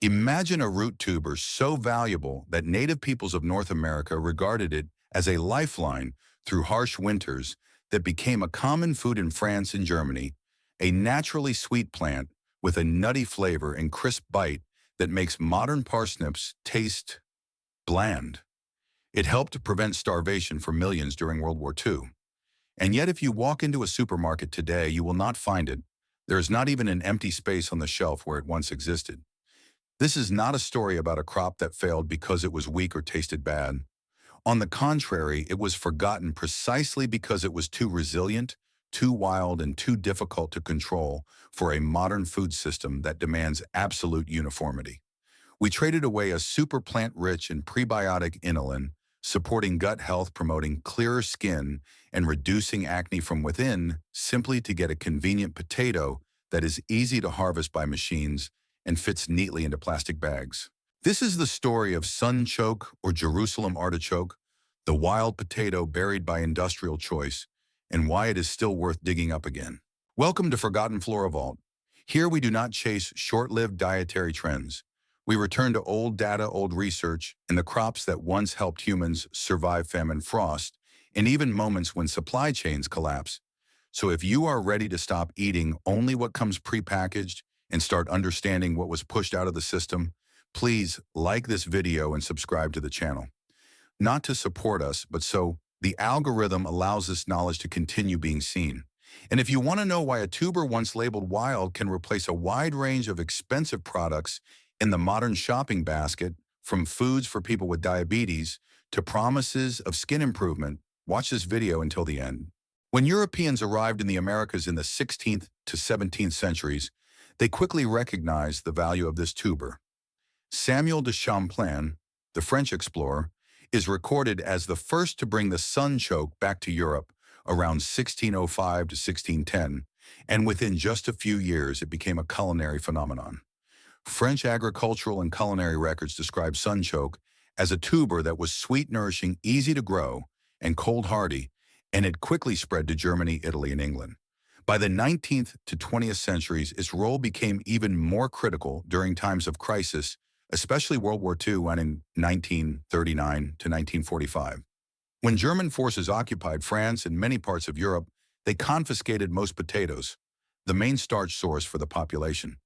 Imagine a root tuber so valuable that native peoples of North America regarded it as a lifeline through harsh winters that became a common food in France and Germany, a naturally sweet plant with a nutty flavor and crisp bite that makes modern parsnips taste bland. It helped to prevent starvation for millions during World War II. And yet if you walk into a supermarket today, you will not find it. There is not even an empty space on the shelf where it once existed. This is not a story about a crop that failed because it was weak or tasted bad. On the contrary, it was forgotten precisely because it was too resilient, too wild, and too difficult to control for a modern food system that demands absolute uniformity. We traded away a super plant-rich and prebiotic inulin, supporting gut health, promoting clearer skin, and reducing acne from within, simply to get a convenient potato that is easy to harvest by machines and fits neatly into plastic bags. This is the story of sunchoke or Jerusalem artichoke, the wild potato buried by industrial choice, and why it is still worth digging up again. Welcome to Forgotten Flora Vault. Here we do not chase short-lived dietary trends. We return to old data, old research, and the crops that once helped humans survive famine, frost, and even moments when supply chains collapse. So if you are ready to stop eating only what comes prepackaged and start understanding what was pushed out of the system, please like this video and subscribe to the channel. Not to support us, but so the algorithm allows this knowledge to continue being seen. And if you want to know why a tuber once labeled wild can replace a wide range of expensive products in the modern shopping basket, from foods for people with diabetes to promises of skin improvement, watch this video until the end. When Europeans arrived in the Americas in the 16th to 17th centuries, they quickly recognized the value of this tuber. Samuel de Champlain, the French explorer, is recorded as the first to bring the sunchoke back to Europe around 1605 to 1610, and within just a few years it became a culinary phenomenon. French agricultural and culinary records describe sunchoke as a tuber that was sweet, nourishing, easy to grow, and cold hardy, and it quickly spread to Germany, Italy, and England. By the 19th to 20th centuries, its role became even more critical during times of crisis, especially World War II and in 1939 to 1945. When German forces occupied France and many parts of Europe, they confiscated most potatoes, the main starch source for the population.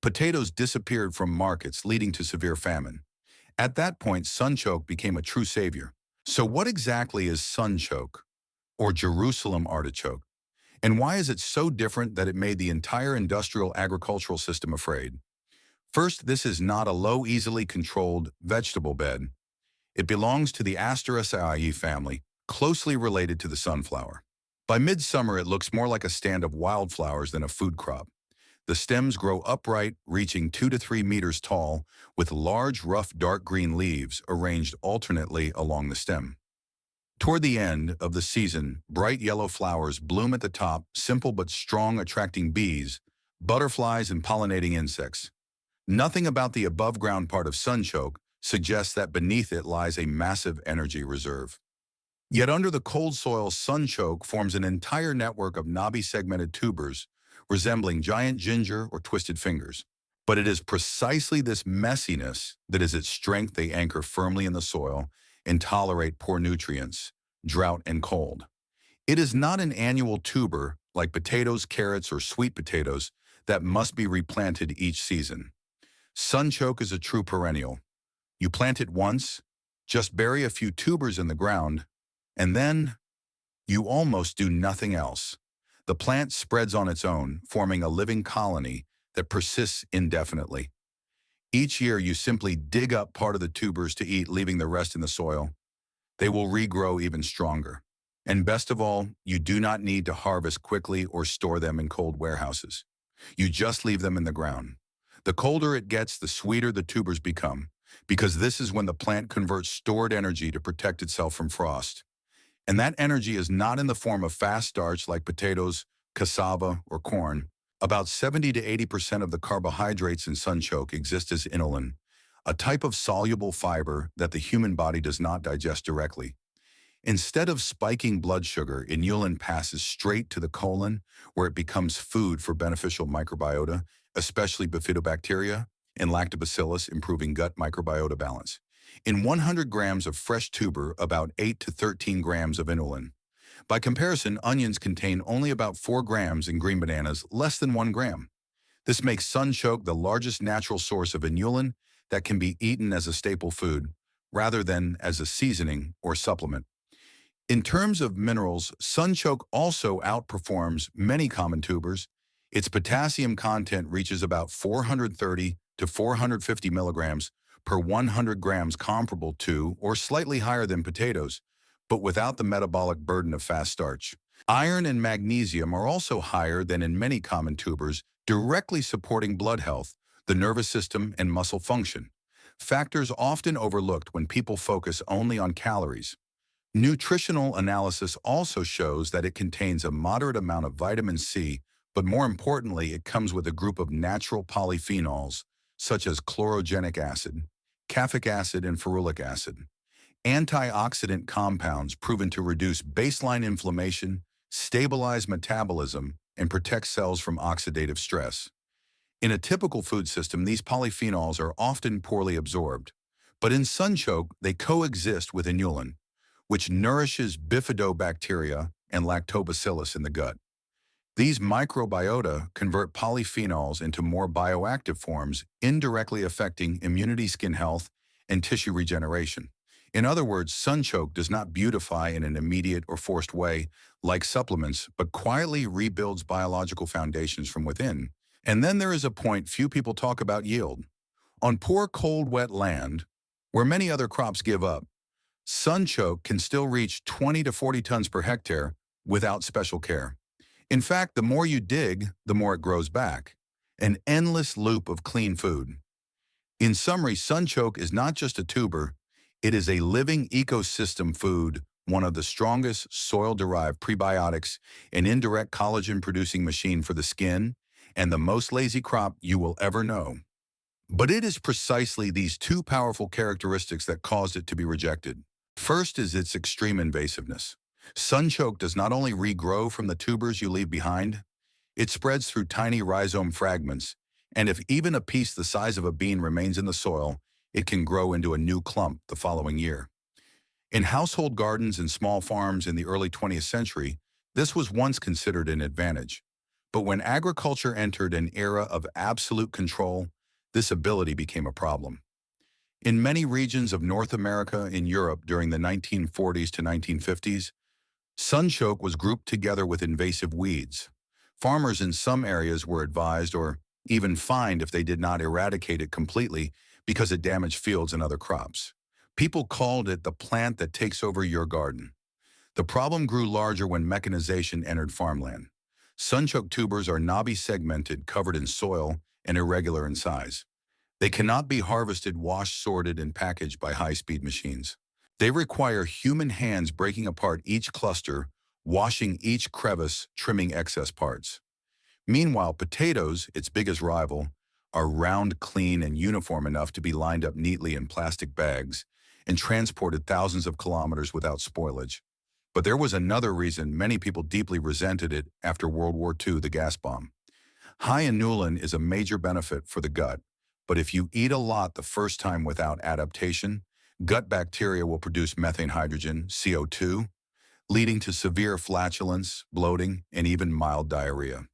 Potatoes disappeared from markets, leading to severe famine. At that point, sunchoke became a true savior. So what exactly is sunchoke, or Jerusalem artichoke? And why is it so different that it made the entire industrial agricultural system afraid? First, this is not a low, easily controlled vegetable bed. It belongs to the Asteraceae family, closely related to the sunflower. By midsummer, it looks more like a stand of wildflowers than a food crop. The stems grow upright, reaching 2 to 3 meters tall, with large, rough, dark green leaves arranged alternately along the stem. Toward the end of the season, bright yellow flowers bloom at the top, simple but strong, attracting bees, butterflies, and pollinating insects. Nothing about the above-ground part of sunchoke suggests that beneath it lies a massive energy reserve. Yet under the cold soil, sunchoke forms an entire network of knobby segmented tubers, resembling giant ginger or twisted fingers. But it is precisely this messiness that is its strength. They anchor firmly in the soil and tolerate poor nutrients, drought, and cold. It is not an annual tuber like potatoes, carrots, or sweet potatoes that must be replanted each season. Sunchoke is a true perennial. You plant it once, just bury a few tubers in the ground, and then you almost do nothing else. The plant spreads on its own, forming a living colony that persists indefinitely. Each year, you simply dig up part of the tubers to eat, leaving the rest in the soil. They will regrow even stronger. And best of all, you do not need to harvest quickly or store them in cold warehouses. You just leave them in the ground. The colder it gets, the sweeter the tubers become, because this is when the plant converts stored energy to protect itself from frost. And that energy is not in the form of fast starch like potatoes, cassava, or corn. About 70 to 80% of the carbohydrates in sunchoke exist as inulin, a type of soluble fiber that the human body does not digest directly. Instead of spiking blood sugar, inulin passes straight to the colon, where it becomes food for beneficial microbiota, especially bifidobacteria, and lactobacillus, improving gut microbiota balance. In 100 grams of fresh tuber, about 8 to 13 grams of inulin. By comparison, onions contain only about 4 grams and green bananas less than 1 gram. This makes sunchoke the largest natural source of inulin that can be eaten as a staple food, rather than as a seasoning or supplement. In terms of minerals, sunchoke also outperforms many common tubers. Its potassium content reaches about 430 to 450 milligrams per 100 grams, comparable to or slightly higher than potatoes, but without the metabolic burden of fast starch. Iron and magnesium are also higher than in many common tubers, directly supporting blood health, the nervous system, and muscle function. Factors often overlooked when people focus only on calories. Nutritional analysis also shows that it contains a moderate amount of vitamin C, but more importantly, it comes with a group of natural polyphenols, such as chlorogenic acid, caffeic acid, and ferulic acid. Antioxidant compounds proven to reduce baseline inflammation, stabilize metabolism, and protect cells from oxidative stress. In a typical food system, these polyphenols are often poorly absorbed, but in sunchoke, they coexist with inulin, which nourishes bifidobacteria and lactobacillus in the gut. These microbiota convert polyphenols into more bioactive forms, indirectly affecting immunity, skin health, and tissue regeneration. In other words, sunchoke does not beautify in an immediate or forced way like supplements, but quietly rebuilds biological foundations from within. And then there is a point few people talk about: yield. On poor, cold, wet land, where many other crops give up, sunchoke can still reach 20 to 40 tons per hectare without special care. In fact, the more you dig, the more it grows back. An endless loop of clean food. In summary, sunchoke is not just a tuber, it is a living ecosystem food, one of the strongest soil-derived prebiotics, an indirect collagen-producing machine for the skin, and the most lazy crop you will ever know. But it is precisely these two powerful characteristics that caused it to be rejected. First is its extreme invasiveness. Sunchoke does not only regrow from the tubers you leave behind, it spreads through tiny rhizome fragments, and if even a piece the size of a bean remains in the soil, it can grow into a new clump the following year. In household gardens and small farms in the early 20th century, this was once considered an advantage. But when agriculture entered an era of absolute control, this ability became a problem. In many regions of North America and Europe during the 1940s to 1950s, sunchoke was grouped together with invasive weeds. Farmers in some areas were advised or even fined if they did not eradicate it completely because it damaged fields and other crops. People called it the plant that takes over your garden. The problem grew larger when mechanization entered farmland. Sunchoke tubers are knobby, segmented, covered in soil, and irregular in size. They cannot be harvested, washed, sorted, and packaged by high-speed machines. They require human hands breaking apart each cluster, washing each crevice, trimming excess parts. Meanwhile, potatoes, its biggest rival, are round, clean, and uniform enough to be lined up neatly in plastic bags and transported thousands of kilometers without spoilage. But there was another reason many people deeply resented it after World War II, the gas bomb. High inulin is a major benefit for the gut, but if you eat a lot the first time without adaptation, gut bacteria will produce methane hydrogen, CO2, leading to severe flatulence, bloating, and even mild diarrhea.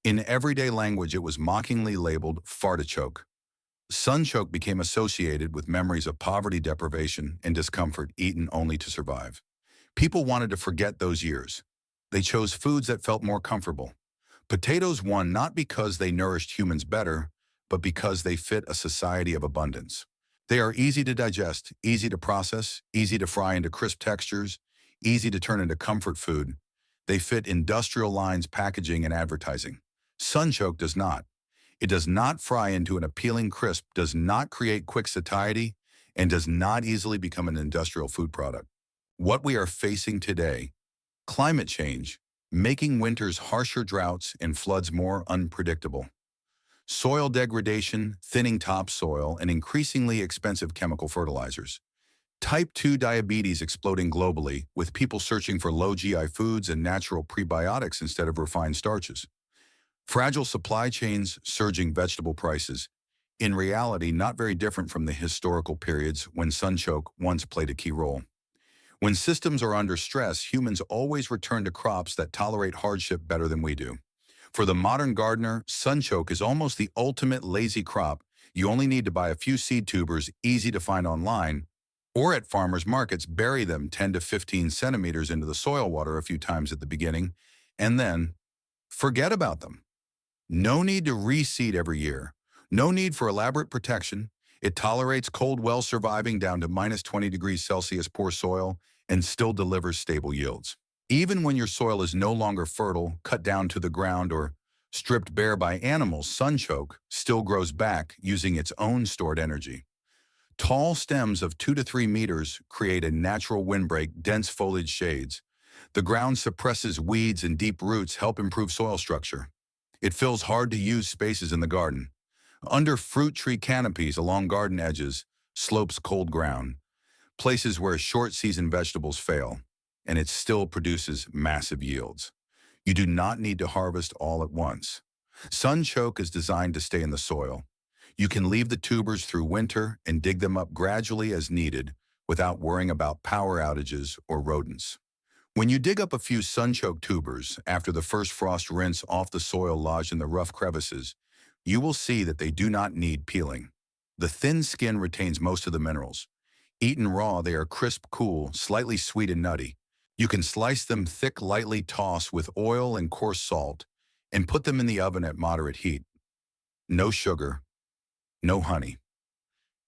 In everyday language, it was mockingly labeled fartichoke. Sunchoke became associated with memories of poverty, deprivation, and discomfort, eaten only to survive. People wanted to forget those years. They chose foods that felt more comfortable. Potatoes won not because they nourished humans better, but because they fit a society of abundance. They are easy to digest, easy to process, easy to fry into crisp textures, easy to turn into comfort food. They fit industrial lines, packaging, and advertising. Sunchoke does not. It does not fry into an appealing crisp, does not create quick satiety, and does not easily become an industrial food product. What we are facing today, climate change, making winters harsher, droughts and floods more unpredictable. Soil degradation, thinning topsoil, and increasingly expensive chemical fertilizers. Type 2 diabetes exploding globally, with people searching for low GI foods and natural prebiotics instead of refined starches. Fragile supply chains, surging vegetable prices, in reality not very different from the historical periods when sunchoke once played a key role. When systems are under stress, humans always return to crops that tolerate hardship better than we do. For the modern gardener, sunchoke is almost the ultimate lazy crop. You only need to buy a few seed tubers, easy to find online, or at farmers markets. Bury them 10 to 15 centimeters into the soil water a few times at the beginning, and then forget about them. No need to reseed every year. No need for elaborate protection. It tolerates cold well, surviving down to minus 20 degrees Celsius poor soil, and still delivers stable yields. Even when your soil is no longer fertile, cut down to the ground, or stripped bare by animals, sunchoke still grows back using its own stored energy. Tall stems of 2 to 3 meters create a natural windbreak, dense foliage shades. The ground suppresses weeds, and deep roots help improve soil structure. It fills hard-to-use spaces in the garden. Under fruit tree canopies along garden edges, slopes cold ground, places where short-season vegetables fail, and it still produces massive yields. You do not need to harvest all at once. Sunchoke is designed to stay in the soil. You can leave the tubers through winter and dig them up gradually as needed without worrying about power outages or rodents. When you dig up a few sunchoke tubers after the first frost rinse off the soil lodged in the rough crevices, you will see that they do not need peeling. The thin skin retains most of the minerals. Eaten raw, they are crisp, cool, slightly sweet and nutty. You can slice them thick, lightly toss with oil and coarse salt, and put them in the oven at moderate heat. No sugar, no honey.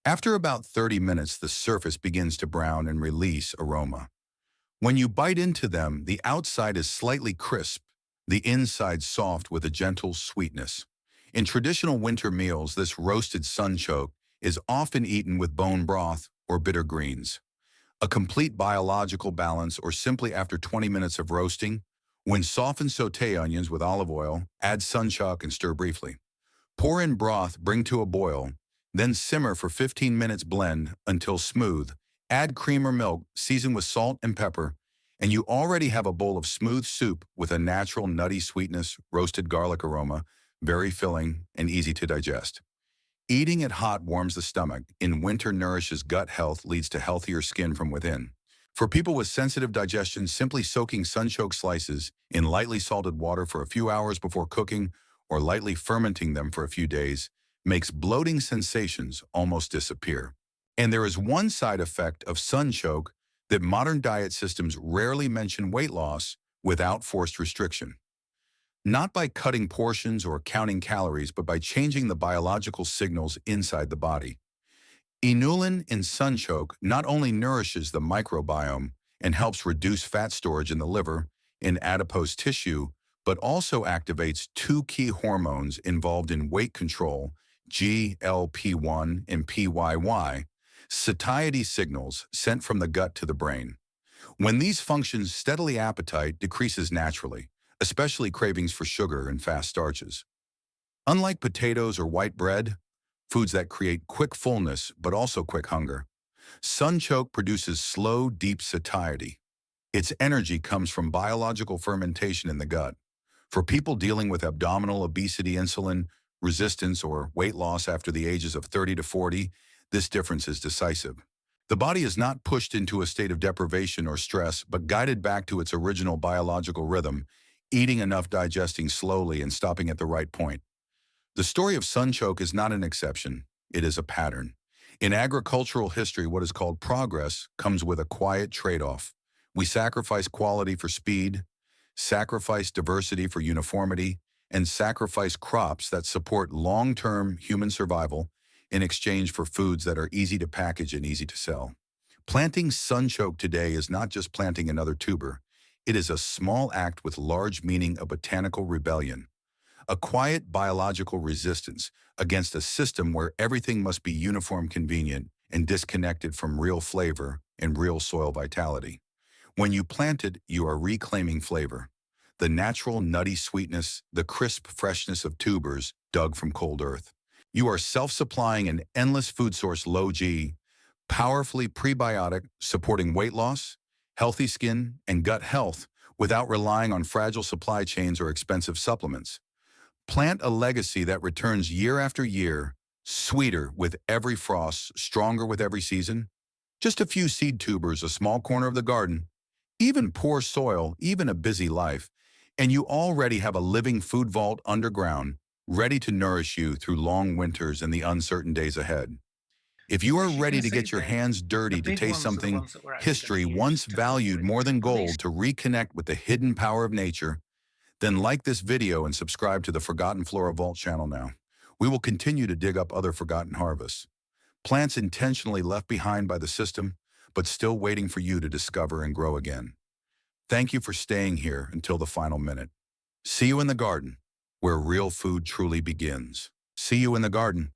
After about 30 minutes, the surface begins to brown and release aroma. When you bite into them, the outside is slightly crisp, the inside soft with a gentle sweetness. In traditional winter meals, this roasted sunchoke is often eaten with bone broth or bitter greens. A complete biological balance, or simply after 20 minutes of roasting. When soften, sauté onions with olive oil, add sunchoke and stir briefly. Pour in broth, bring to a boil, then simmer for 15 minutes, blend until smooth. Add cream or milk, season with salt and pepper, and you already have a bowl of smooth soup with a natural nutty sweetness, roasted garlic aroma, very filling and easy to digest. Eating it hot warms the stomach. In winter, nourishes gut health, leads to healthier skin from within. For people with sensitive digestion, simply soaking sunchoke slices in lightly salted water for a few hours before cooking, or lightly fermenting them for a few days, makes bloating sensations almost disappear. And there is one side effect of sunchoke that modern diet systems rarely mention: weight loss without forced restriction. Not by cutting portions or counting calories, but by changing the biological signals inside the body. Inulin in sunchoke not only nourishes the microbiome and helps reduce fat storage in the liver and adipose tissue, but also activates two key hormones involved in weight control, GLP-1 and PYY, satiety signals sent from the gut to the brain. When these functions steadily, appetite decreases naturally, especially cravings for sugar and fast starches. Unlike potatoes or white bread, foods that create quick fullness but also quick hunger, sunchoke produces slow, deep satiety. Its energy comes from biological fermentation in the gut. For people dealing with abdominal obesity, insulin resistance, or weight loss after the ages of 30 to 40, this difference is decisive. The body is not pushed into a state of deprivation or stress, but guided back to its original biological rhythm, eating enough, digesting slowly, and stopping at the right point. The story of sunchoke is not an exception, it is a pattern. In agricultural history, what is called progress comes with a quiet trade-off. We sacrifice quality for speed, sacrifice diversity for uniformity, and sacrifice crops that support long-term human survival in exchange for foods that are easy to package and easy to sell. Planting sunchoke today is not just planting another tuber. It is a small act with large meaning, a botanical rebellion, a quiet biological resistance against a system where everything must be uniform, convenient, and disconnected from real flavor and real soil vitality. When you plant it, you are reclaiming flavor, the natural nutty sweetness, the crisp freshness of tubers dug from cold earth. You are self-supplying an endless food source, low G, powerfully prebiotic, supporting weight loss, healthy skin, and gut health without relying on fragile supply chains or expensive supplements. Plant a legacy that returns year after year, Sweeter with every frost, stronger with every season. Just a few seed tubers, a small corner of the garden, even poor soil, even a busy life, and you already have a living food vault underground, ready to nourish you through long winters and the uncertain days ahead. If you are As you ready can to see get your there, hands the dirty to big taste ones are the something ones that we're actually going to history use once to cook valued with. more than But these gold, to reconnect with the hidden power of nature, then like this video and subscribe to the Forgotten Flora Vault channel now. We will continue to dig up other forgotten harvests. Plants intentionally left behind by the system, but still waiting for you to discover and grow again. Thank you for staying here until the final minute. See you in the garden, where real food truly begins. See you in the garden.